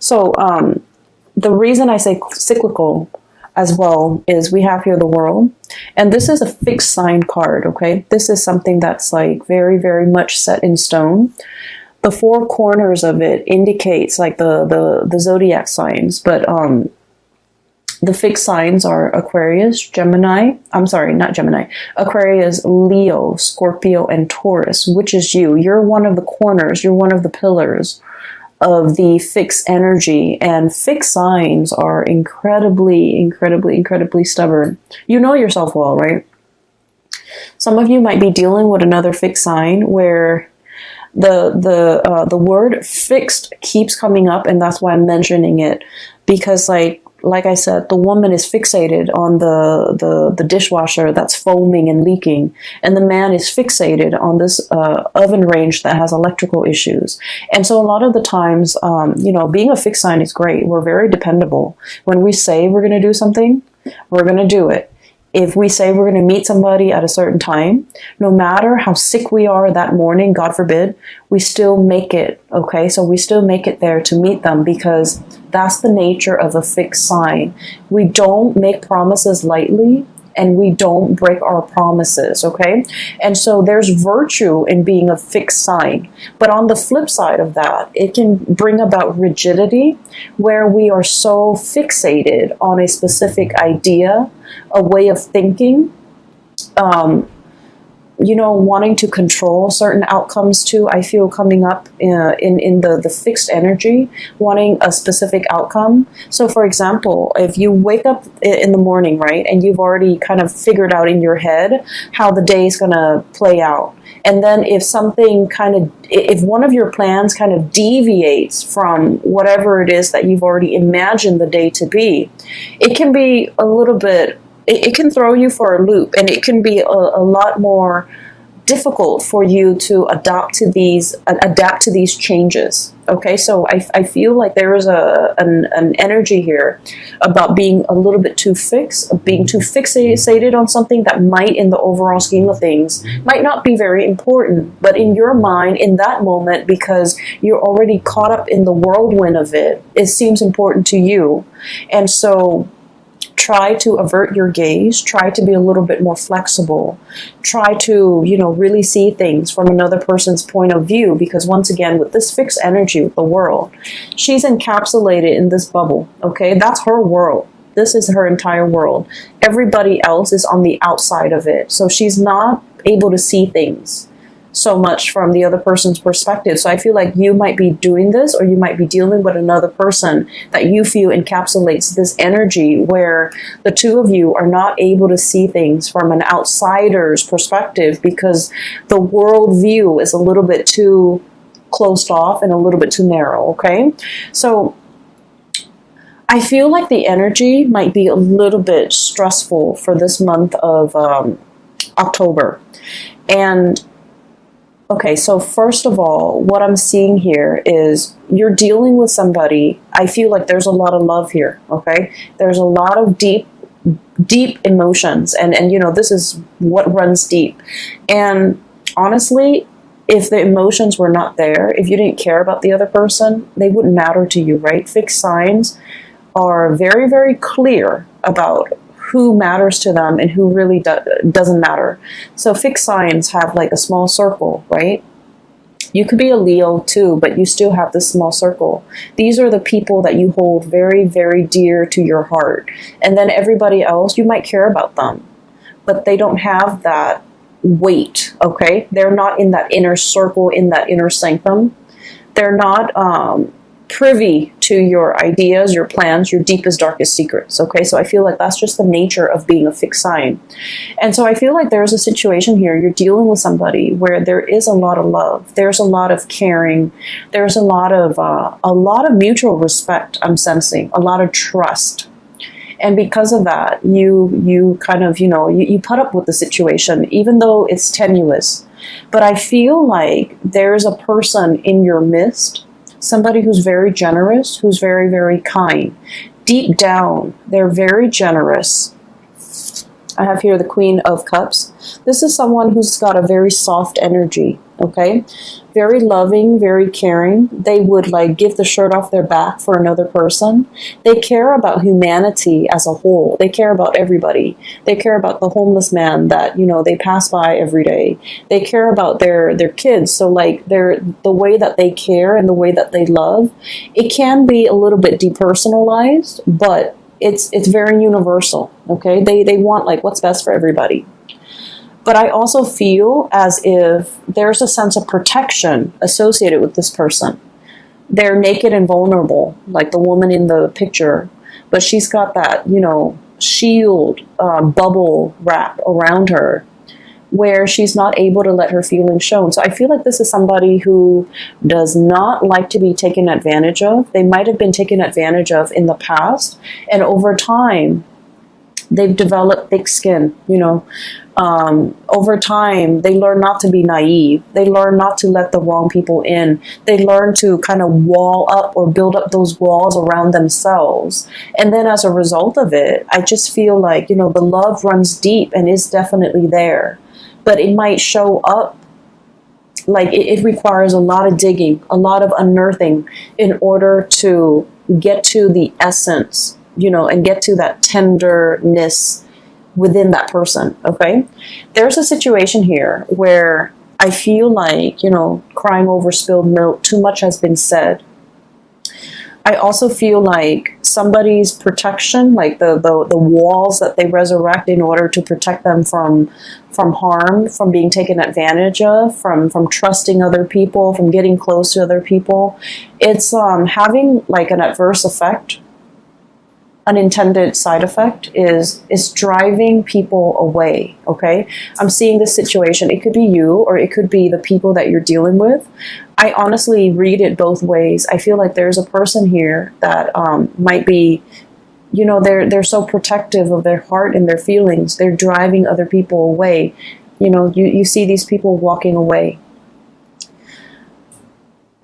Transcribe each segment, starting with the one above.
So the reason I say cyclical as well is we have here the world, and this is a fixed sign card. Okay, this is something that's like very, very much set in stone. The four corners of it indicates like the zodiac signs, but the fixed signs are Aquarius, Gemini. I'm sorry, not Gemini. Aquarius, Leo, Scorpio, and Taurus, which is you. You're one of the corners. You're one of the pillars of the fixed energy, and fixed signs are incredibly stubborn. You know yourself well, right? Some of you might be dealing with another fixed sign where the word fixed keeps coming up, and that's why I'm mentioning it, because like I said, the woman is fixated on the dishwasher that's foaming and leaking, and the man is fixated on this oven range that has electrical issues. And so a lot of the times, being a fixed sign is great. We're very dependable. When we say we're going to do something, we're going to do it. If we say we're going to meet somebody at a certain time, no matter how sick we are that morning, God forbid, we still make it, okay? So we still make it there to meet them, because that's the nature of a fixed sign. We don't make promises lightly, and we don't break our promises, okay? And so there's virtue in being a fixed sign. But on the flip side of that, it can bring about rigidity, where we are so fixated on a specific idea, a way of thinking, wanting to control certain outcomes too. I feel coming up in the fixed energy, wanting a specific outcome. So for example, if you wake up in the morning, right, and you've already kind of figured out in your head how the day is going to play out, and then if one of your plans kind of deviates from whatever it is that you've already imagined the day to be, it can be a little bit, it can throw you for a loop, and it can be a lot more difficult for you to adapt to these changes. Okay, so I feel like there is an energy here about being a little bit too fixed, being too fixated on something that might, in the overall scheme of things, might not be very important, but in your mind, in that moment, because you're already caught up in the whirlwind of it, it seems important to you. And so try to avert your gaze, try to be a little bit more flexible, try to, really see things from another person's point of view, because once again, with this fixed energy with the world, she's encapsulated in this bubble, okay? That's her world. This is her entire world. Everybody else is on the outside of it, so she's not able to see things so much from the other person's perspective. So I feel like you might be doing this, or you might be dealing with another person that you feel encapsulates this energy, where the two of you are not able to see things from an outsider's perspective, because the world view is a little bit too closed off and a little bit too narrow, okay? So I feel like the energy might be a little bit stressful for this month of October. And okay, so first of all, what I'm seeing here is you're dealing with somebody. I feel like there's a lot of love here, okay? There's a lot of deep emotions, and this is what runs deep. And honestly, if the emotions were not there, if you didn't care about the other person, they wouldn't matter to you, right? Fixed signs are very, very clear about who matters to them and who really doesn't matter. So fixed signs have like a small circle, right? You could be a Leo too, but you still have this small circle. These are the people that you hold very, very dear to your heart. And then everybody else, you might care about them, but they don't have that weight, okay? They're not in that inner circle, in that inner sanctum. They're not privy to your ideas, your plans, your deepest, darkest secrets, okay? So I feel like that's just the nature of being a fixed sign. And so I feel like there's a situation here, you're dealing with somebody where there is a lot of love, there's a lot of caring, there's a lot of mutual respect, I'm sensing, a lot of trust. And because of that, you kind of, you put up with the situation, even though it's tenuous. But I feel like there's a person in your midst, somebody who's very generous, who's very, very kind. Deep down, they're very generous. I have here the Queen of Cups. This is someone who's got a very soft energy, okay? very loving, very caring. They would like give the shirt off their back for another person. They care about humanity as a whole. They care about everybody. They care about the homeless man that, you know, they pass by every day. They care about their kids. So like the way that they care and the way that they love, it can be a little bit depersonalized, but it's very universal. Okay, they want like what's best for everybody. But I also feel as if there's a sense of protection associated with this person. They're naked and vulnerable, like the woman in the picture, but she's got that, you know, shield, bubble wrap around her where she's not able to let her feelings shown. So I feel like this is somebody who does not like to be taken advantage of. They might have been taken advantage of in the past, and over time, they've developed thick skin, you know. Over time, they learn not to be naive. They learn not to let the wrong people in. They learn to kind of wall up or build up those walls around themselves. And then as a result of it, I just feel like, you know, the love runs deep and is definitely there. But it might show up like it requires a lot of digging, a lot of unearthing in order to get to the essence, you know, and get to that tenderness within that person. Okay, there's a situation here where I feel like, you know, crying over spilled milk, too much has been said. I also feel like somebody's protection, like the walls that they resurrect in order to protect them from harm, from being taken advantage of, from trusting other people, from getting close to other people, it's having like an adverse effect. Unintended side effect is driving people away. Okay, I'm seeing this situation. It could be you, or it could be the people that you're dealing with. I honestly read it both ways. I feel like there's a person here that might be, you know, they're so protective of their heart and their feelings. They're driving other people away. You know, you see these people walking away.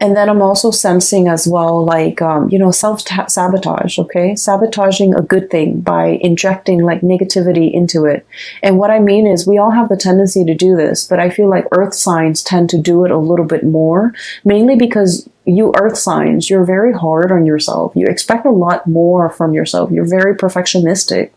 And then I'm also sensing as well, like, you know, self-sabotage, okay? Sabotaging a good thing by injecting, like, negativity into it. And what I mean is we all have the tendency to do this, but I feel like earth signs tend to do it a little bit more, mainly because you earth signs, you're very hard on yourself. You expect a lot more from yourself. You're very perfectionistic.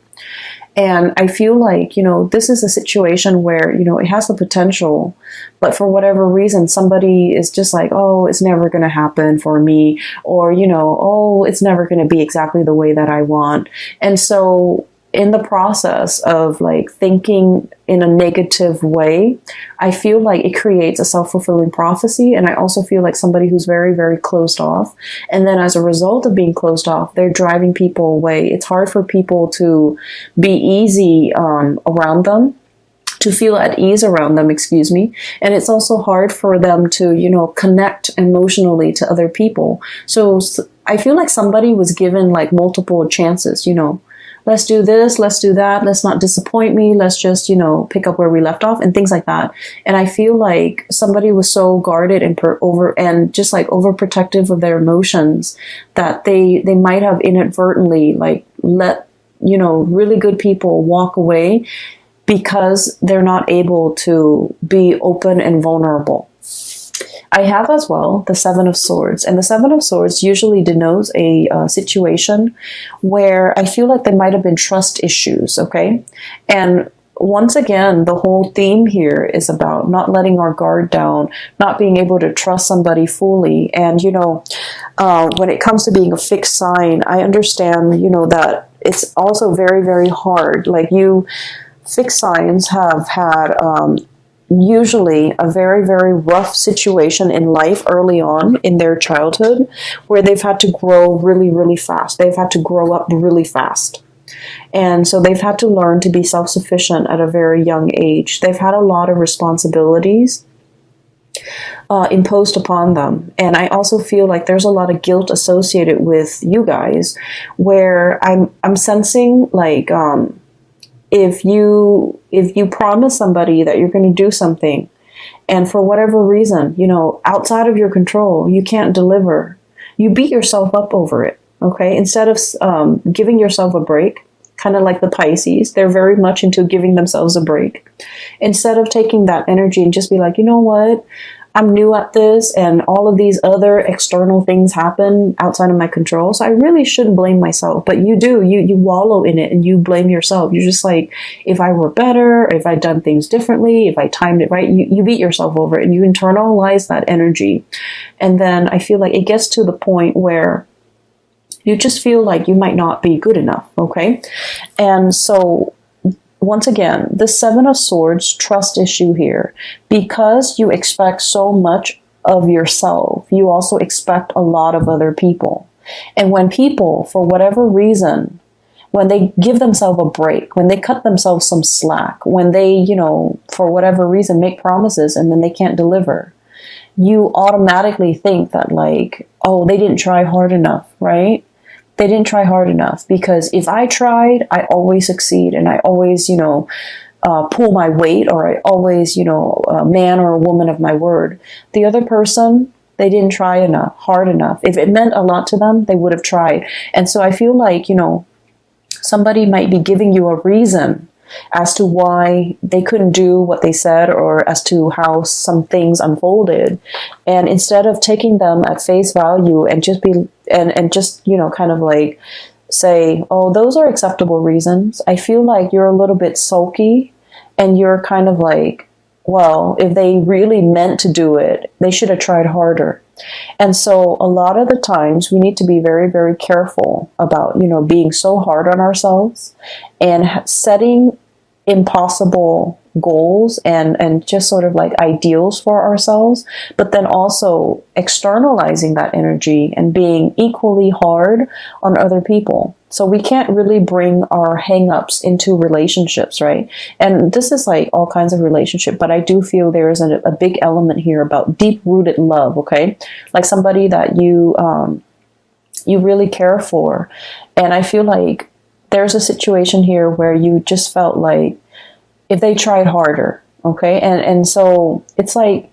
And I feel like, you know, this is a situation where, you know, it has the potential, but for whatever reason, somebody is just like, oh, it's never going to happen for me. Or, you know, oh, it's never going to be exactly the way that I want. And so in the process of like thinking in a negative way, I feel like it creates a self-fulfilling prophecy. And I also feel like somebody who's very, very closed off. And then as a result of being closed off, they're driving people away. It's hard for people to be easy around them, to feel at ease around them, excuse me. And it's also hard for them to, you know, connect emotionally to other people. So I feel like somebody was given like multiple chances, you know. Let's do this, let's do that, let's not disappoint me, let's just, you know, pick up where we left off and things like that. And I feel like somebody was so guarded and just like overprotective of their emotions that they might have inadvertently like let, you know, really good people walk away because they're not able to be open and vulnerable. I have as well the Seven of Swords, and the Seven of Swords usually denotes a situation where I feel like there might have been trust issues, okay? And once again, the whole theme here is about not letting our guard down, not being able to trust somebody fully. And, you know, when it comes to being a fixed sign, I understand, you know, that it's also very, very hard. Like fixed signs have had usually a very, very rough situation in life early on in their childhood where they've had to grow really, really fast. They've had to grow up really fast. And so they've had to learn to be self-sufficient at a very young age. They've had a lot of responsibilities imposed upon them. And I also feel like there's a lot of guilt associated with you guys where I'm sensing like, if you promise somebody that you're going to do something and for whatever reason, you know, outside of your control, you can't deliver, you beat yourself up over it. Okay. Instead of giving yourself a break, kind of like the Pisces, they're very much into giving themselves a break. Instead of taking that energy and just be like, you know what, I'm new at this and all of these other external things happen outside of my control. So I really shouldn't blame myself. But you do, you wallow in it and you blame yourself. You're just like, if I were better, if I'd done things differently, if I timed it right, you beat yourself over it and you internalize that energy. And then I feel like it gets to the point where you just feel like you might not be good enough. Okay. And so once again, the Seven of Swords trust issue here, because you expect so much of yourself, you also expect a lot of other people. And when people, for whatever reason, when they give themselves a break, when they cut themselves some slack, when they, you know, for whatever reason, make promises and then they can't deliver, you automatically think that like, oh, they didn't try hard enough, right? They didn't try hard enough, because if I tried, I always succeed and I always, you know, pull my weight, or I always, you know, a man or a woman of my word. The other person, they didn't try enough, hard enough. If it meant a lot to them, they would have tried. And so I feel like, you know, somebody might be giving you a reason as to why they couldn't do what they said, or as to how some things unfolded. And instead of taking them at face value and just be, and just, you know, kind of like say, oh, those are acceptable reasons, I feel like you're a little bit sulky and you're kind of like, well, if they really meant to do it, they should have tried harder. And so a lot of the times we need to be very, very careful about, you know, being so hard on ourselves and setting impossible goals and just sort of like ideals for ourselves, but then also externalizing that energy and being equally hard on other people. So we can't really bring our hang-ups into relationships, right? And this is like all kinds of relationship, but I do feel there is a big element here about deep-rooted love, okay? Like somebody that you really care for. And I feel like there's a situation here where you just felt like if they tried harder, okay? And so it's like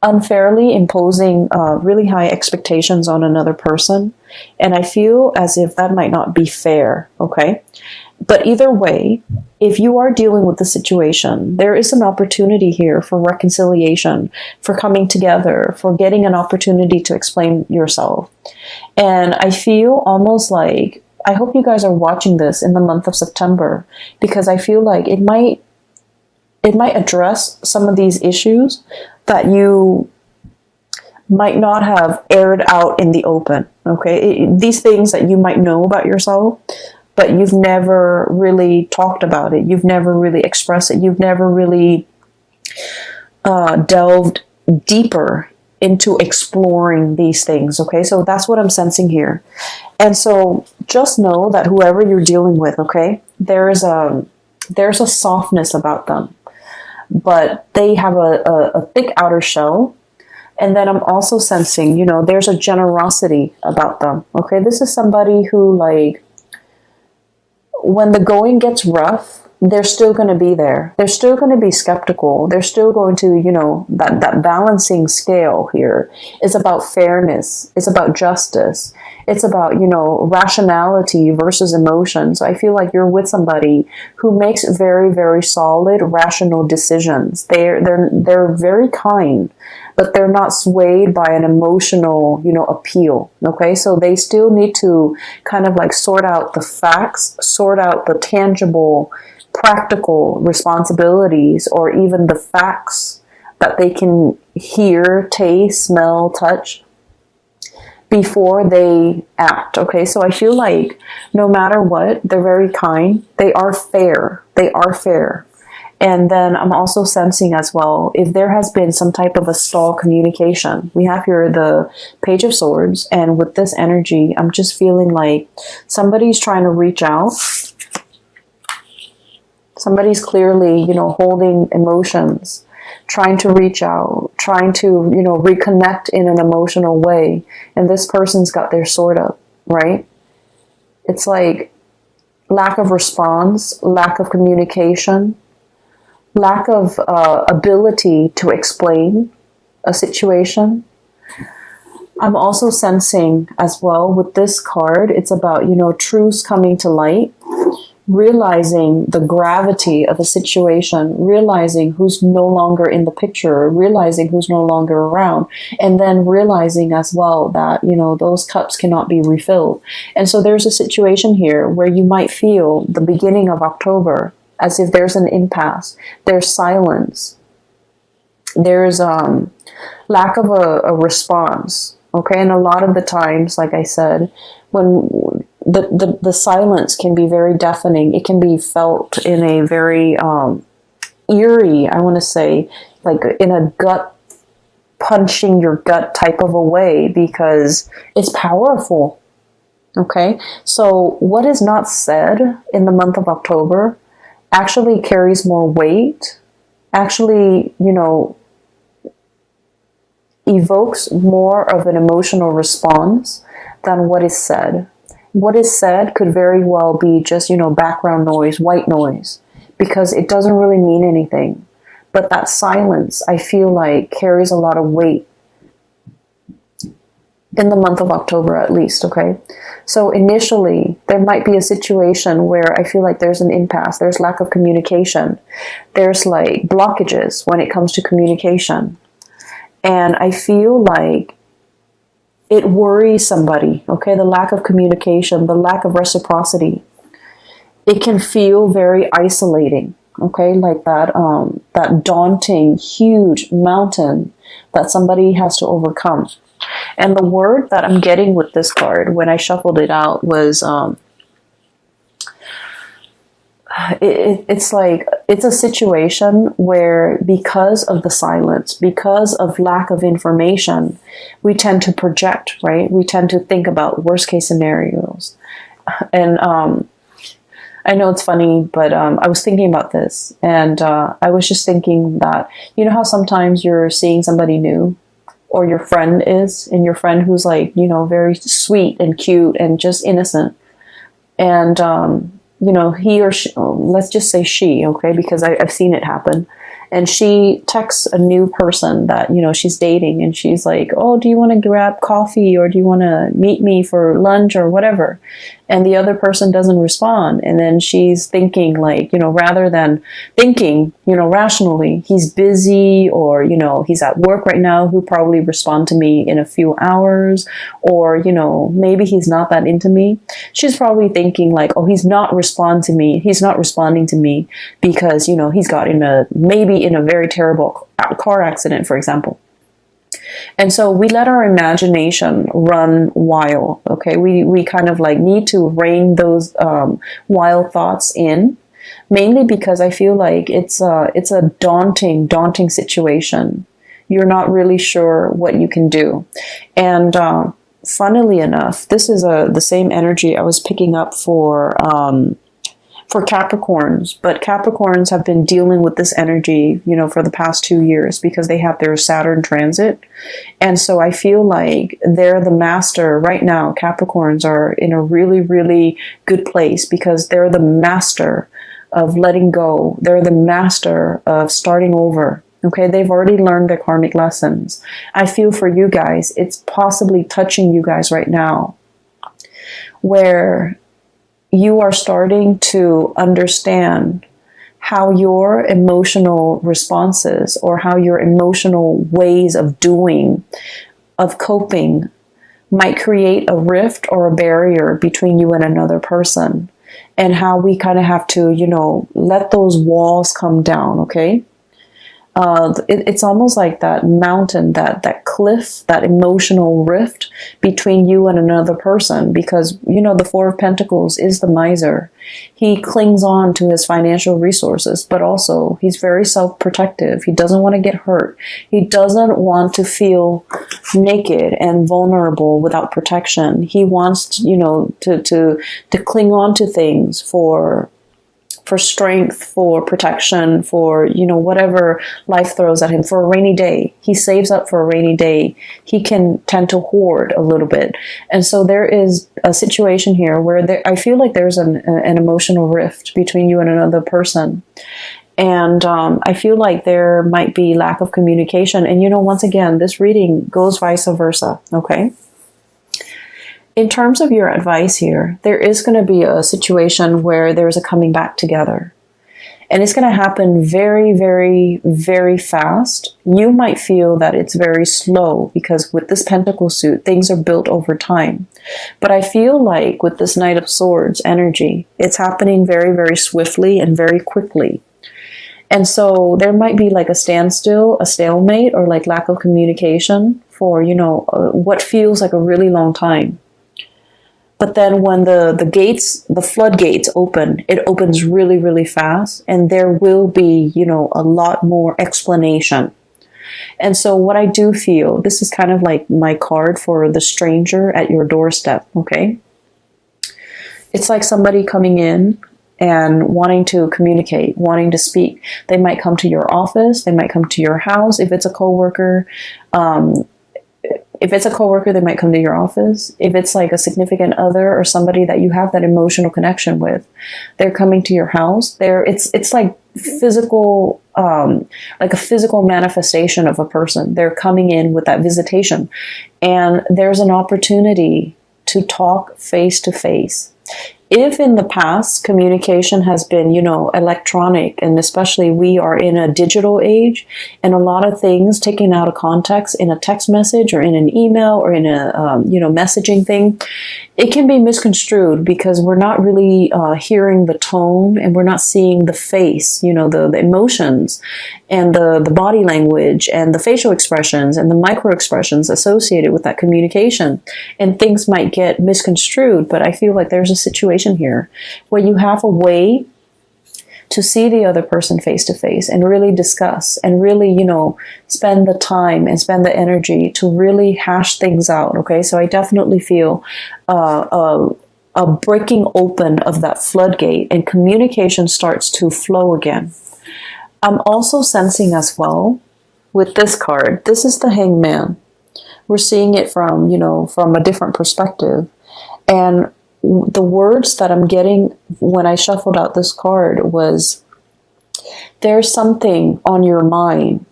unfairly imposing really high expectations on another person. And I feel as if that might not be fair, okay? But either way, if you are dealing with the situation, there is an opportunity here for reconciliation, for coming together, for getting an opportunity to explain yourself. And I feel almost like, I hope you guys are watching this in the month of September, because I feel like it might address some of these issues that you might not have aired out in the open, okay? These things that you might know about yourself, but you've never really talked about it. You've never really expressed it. You've never really delved deeper into exploring these things, okay? So that's what I'm sensing here. And so just know that whoever you're dealing with, okay, there's a softness about them, but they have a thick outer shell. And then I'm also sensing, you know, there's a generosity about them, okay? This is somebody who, like, when the going gets rough, they're still going to be there. They're still going to be skeptical. They're still going to, you know, that balancing scale here is about fairness. It's about justice. It's about, you know, rationality versus emotion. So I feel like you're with somebody who makes very, very solid, rational decisions. They're very kind, but they're not swayed by an emotional, you know, appeal. Okay. So they still need to kind of like sort out the facts, sort out the tangible, practical responsibilities, or even the facts that they can hear, taste, smell, touch before they act. Okay, so I feel like no matter what, they're very kind. They are fair. They are fair. And then I'm also sensing as well, if there has been some type of a stall communication. We have here the Page of Swords, and with this energy, I'm just feeling like somebody's trying to reach out. Somebody's clearly, you know, holding emotions, trying to reach out, trying to, you know, reconnect in an emotional way. And this person's got their sword up, right? It's like lack of response, lack of communication, lack of ability to explain a situation. I'm also sensing as well with this card, it's about, you know, truths coming to light. realizing the gravity of a situation, realizing who's no longer in the picture, realizing who's no longer around, and then realizing as well that, those cups cannot be refilled. And so there's a situation here where you might feel the beginning of October as if there's an impasse, there's silence, there's lack of a response. Okay, and a lot of the times, like I said, when the silence can be very deafening, it can be felt in a very eerie, I want to say, like in a gut punching your gut type of a way, because it's powerful. Okay, so what is not said in the month of October actually carries more weight, actually, evokes more of an emotional response than what is said. What is said could very well be just, background noise, white noise, because it doesn't really mean anything. But that silence, I feel like, carries a lot of weight in the month of October, at least, okay? So initially, there might be a situation where I feel like there's an impasse, there's lack of communication, there's like blockages when it comes to communication. And I feel like it worries somebody, okay? The lack of communication, the lack of reciprocity. It can feel very isolating, okay? Like that daunting, huge mountain that somebody has to overcome. And the word that I'm getting with this card when I shuffled it out was, it's like, it's a situation where because of the silence, because of lack of information, we tend to project, right? We tend to think about worst case scenarios. And I know it's funny, but I was thinking about this, and I was just thinking that, how sometimes you're seeing somebody new, or your friend is, and your friend who's like, very sweet and cute and just innocent. And, he or she, let's just say she, okay, because I've seen it happen. And she texts a new person that, she's dating, and she's like, oh, do you want to grab coffee, or do you want to meet me for lunch or whatever? And the other person doesn't respond. And then she's thinking like, rather than thinking, rationally, he's busy, or, he's at work right now, he'll probably respond to me in a few hours, or, maybe he's not that into me. She's probably thinking like, oh, he's not responding to me because, he's got maybe in a very terrible car accident, for example. And so we let our imagination run wild, okay? We kind of like need to rein those wild thoughts in, mainly because I feel like it's a daunting situation. You're not really sure what you can do. And funnily enough, this is the same energy I was picking up for Capricorns, but Capricorns have been dealing with this energy, for the past 2 years because they have their Saturn transit. And so I feel like they're the master right now. Capricorns are in a really, really good place because they're the master of letting go. They're the master of starting over. Okay, they've already learned their karmic lessons. I feel for you guys, it's possibly touching you guys right now, where you are starting to understand how your emotional responses or how your emotional ways of doing, of coping, might create a rift or a barrier between you and another person, and how we kind of have to, let those walls come down, okay? It's almost like that mountain, that cliff, that emotional rift between you and another person, because, the Four of Pentacles is the miser. He clings on to his financial resources, but also he's very self-protective. He doesn't want to get hurt. He doesn't want to feel naked and vulnerable without protection. He wants, to cling on to things for strength, for protection, for, whatever life throws at him, for a rainy day. He saves up for a rainy day. He can tend to hoard a little bit. And so there is a situation here where I feel like there's an emotional rift between you and another person. And I feel like there might be lack of communication. And, once again, this reading goes vice versa, okay? In terms of your advice here, there is going to be a situation where there's a coming back together. And it's going to happen very, very, very fast. You might feel that it's very slow because with this Pentacle suit, things are built over time. But I feel like with this Knight of Swords energy, it's happening very, very swiftly and very quickly. And so there might be like a standstill, a stalemate, or like lack of communication for, what feels like a really long time. But then when the floodgates open, it opens really, really fast, and there will be, a lot more explanation. And so what I do feel, this is kind of like my card for the stranger at your doorstep, okay? It's like somebody coming in and wanting to communicate, wanting to speak. They might come to your office, they might come to your house. If it's a coworker, they might come to your office. If it's like a significant other or somebody that you have that emotional connection with, they're coming to your house. It's like physical, like a physical manifestation of a person. They're coming in with that visitation, and there's an opportunity to talk face to face. If in the past communication has been, electronic, and especially we are in a digital age, and a lot of things taken out of context in a text message or in an email or in a, messaging thing, it can be misconstrued because we're not really hearing the tone, and we're not seeing the face, the emotions and the body language and the facial expressions and the micro expressions associated with that communication. And things might get misconstrued, but I feel like there's a situation here where you have a way to see the other person face to face and really discuss and really, spend the time and spend the energy to really hash things out. Okay. So I definitely feel, a breaking open of that floodgate, and communication starts to flow again. I'm also sensing as well with this card, this is the Hangman. We're seeing it from, from a different perspective. And the words that I'm getting when I shuffled out this card was, there's something on your mind,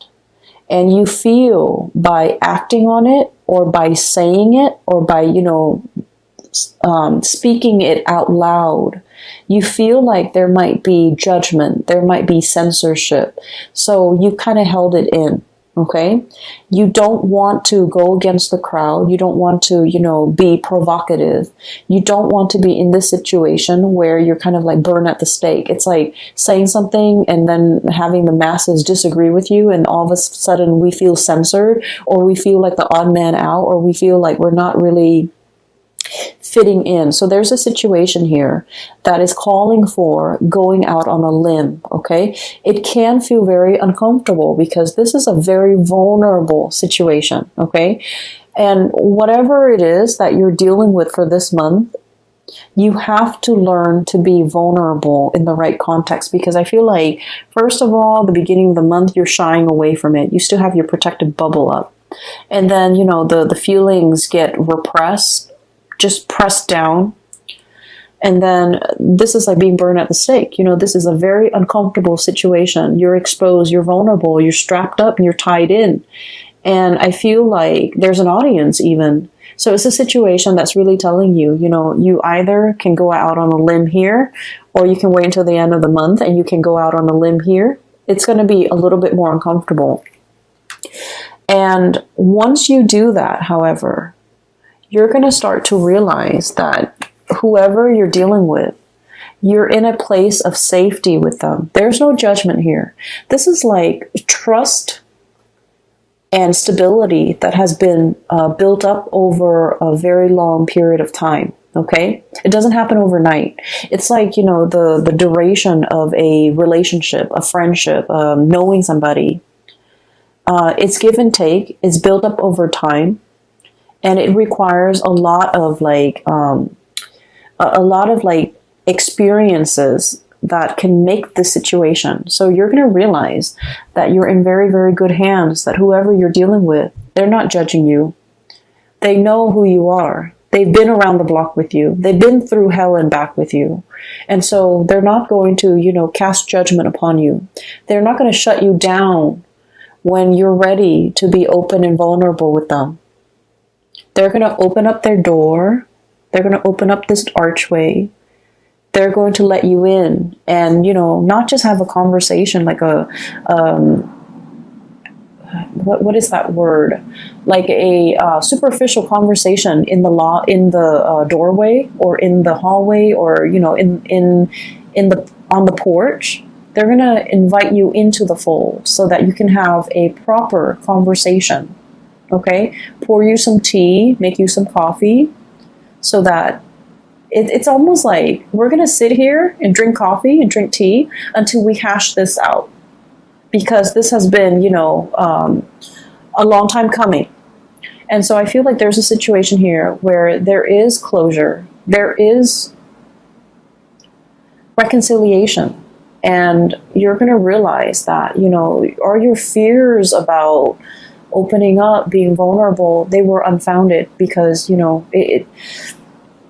and you feel by acting on it or by saying it or by, speaking it out loud, you feel like there might be judgment, there might be censorship. So you kind of held it in. Okay. You don't want to go against the crowd. You don't want to, be provocative. You don't want to be in this situation where you're kind of like burned at the stake. It's like saying something and then having the masses disagree with you, and all of a sudden we feel censored, or we feel like the odd man out, or we feel like we're not really fitting in. So there's a situation here that is calling for going out on a limb, okay? It can feel very uncomfortable because this is a very vulnerable situation, okay? And whatever it is that you're dealing with for this month, you have to learn to be vulnerable in the right context, because I feel like, first of all, the beginning of the month, you're shying away from it. You still have your protective bubble up. And then, the feelings get repressed, just pressed down. And then this is like being burned at the stake. This is a very uncomfortable situation. You're exposed, you're vulnerable, you're strapped up, and you're tied in. And I feel like there's an audience even. So it's a situation that's really telling you, you either can go out on a limb here, or you can wait until the end of the month and you can go out on a limb here. It's going to be a little bit more uncomfortable. And once you do that, however, you're going to start to realize that whoever you're dealing with, you're in a place of safety with them. There's no judgment here. This is like trust and stability that has been built up over a very long period of time. Okay? It doesn't happen overnight. It's like, the duration of a relationship, a friendship, knowing somebody. It's give and take. It's built up over time. And it requires a lot of experiences that can make the situation. So you're going to realize that you're in very, very good hands, that whoever you're dealing with, they're not judging you. They know who you are. They've been around the block with you. They've been through hell and back with you. And so they're not going to, cast judgment upon you. They're not going to shut you down when you're ready to be open and vulnerable with them. They're going to open up their door They're going to open up this archway. They're going to let you in and, you know, not just have a conversation like a, what is that word? Like a superficial conversation in the doorway or in the hallway or, you know, on the porch. They're going to invite you into the fold so that you can have a proper conversation. Okay? Pour you some tea, make you some coffee so that it's almost like we're going to sit here and drink coffee and drink tea until we hash this out. Because this has been, you know, a long time coming. And so I feel like there's a situation here where there is closure. There is reconciliation. And you're going to realize that, you know, are your fears about opening up, being vulnerable, they were unfounded because, you know,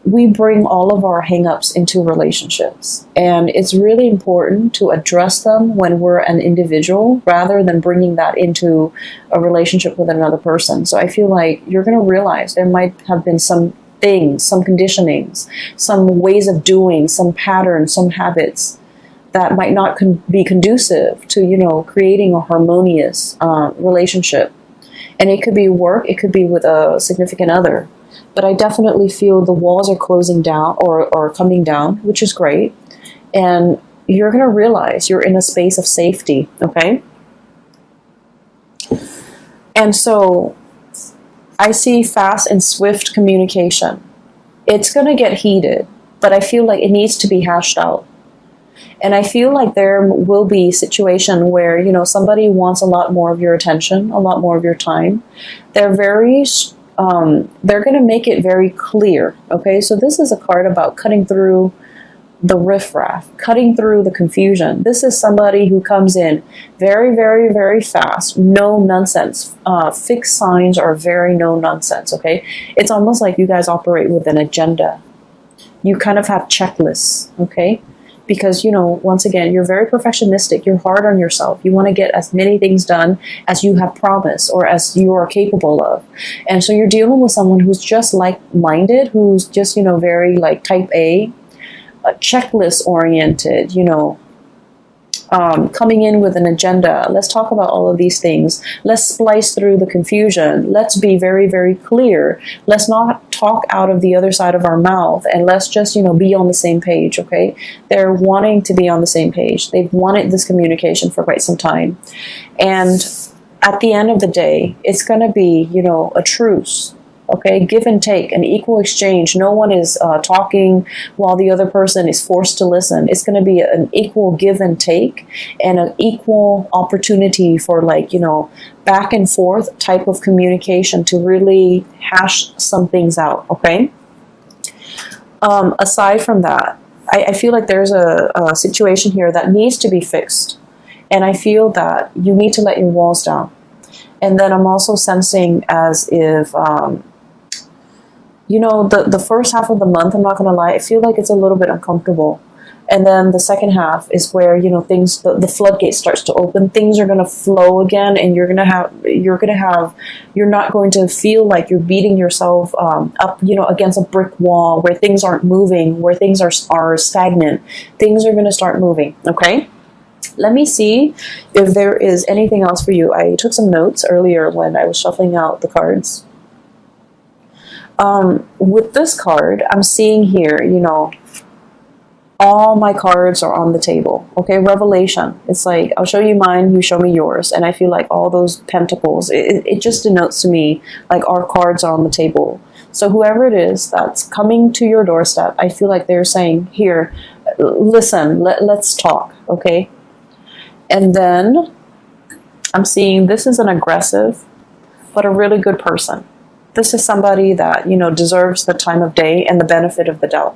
we bring all of our hangups into relationships. And it's really important to address them when we're an individual rather than bringing that into a relationship with another person. So I feel like you're going to realize there might have been some things, some conditionings, some ways of doing, some patterns, some habits that might not be conducive to, you know, creating a harmonious relationship. And it could be work, it could be with a significant other. But I definitely feel the walls are closing down or coming down, which is great. And you're going to realize you're in a space of safety, okay? And so I see fast and swift communication. It's going to get heated, but I feel like it needs to be hashed out. And I feel like there will be a situation where, you know, somebody wants a lot more of your attention, a lot more of your time. They're going to make it very clear, okay? So this is a card about cutting through the riffraff, cutting through the confusion. This is somebody who comes in very, very, very fast, no nonsense. Fixed signs are very no nonsense, okay? It's almost like you guys operate with an agenda. You kind of have checklists, okay? Because, you know, once again, you're very perfectionistic. You're hard on yourself. You want to get as many things done as you have promised or as you are capable of. And so you're dealing with someone who's just like-minded, who's just, you know, very like type A, checklist oriented, you know, coming in with an agenda. Let's talk about all of these things. Let's splice through the confusion. Let's be very, very clear. Let's not talk out of the other side of our mouth, and let's just, you know, be on the same page, okay? They're wanting to be on the same page. They've wanted this communication for quite some time. And at the end of the day, it's going to be, you know, a truce. Okay, give and take, an equal exchange. No one is talking while the other person is forced to listen. It's going to be an equal give and take and an equal opportunity for, like, you know, back and forth type of communication to really hash some things out, okay? Aside from that, I feel like there's a situation here that needs to be fixed. And I feel that you need to let your walls down. And then I'm also sensing as if... you know, the first half of the month, I'm not going to lie, I feel like it's a little bit uncomfortable. And then the second half is where, you know, things, the floodgate starts to open. Things are going to flow again, and you're not going to feel like you're beating yourself up, you know, against a brick wall where things aren't moving, where things are stagnant. Things are going to start moving, okay? Let me see if there is anything else for you. I took some notes earlier when I was shuffling out the cards. With this card, I'm seeing here, you know, all my cards are on the table. Okay, revelation. It's like, I'll show you mine, you show me yours. And I feel like all those pentacles, it just denotes to me like our cards are on the table. So whoever it is that's coming to your doorstep, I feel like they're saying, here, listen, let's talk, okay? And then I'm seeing this is an aggressive, but a really good person. This is somebody that, you know, deserves the time of day and the benefit of the doubt.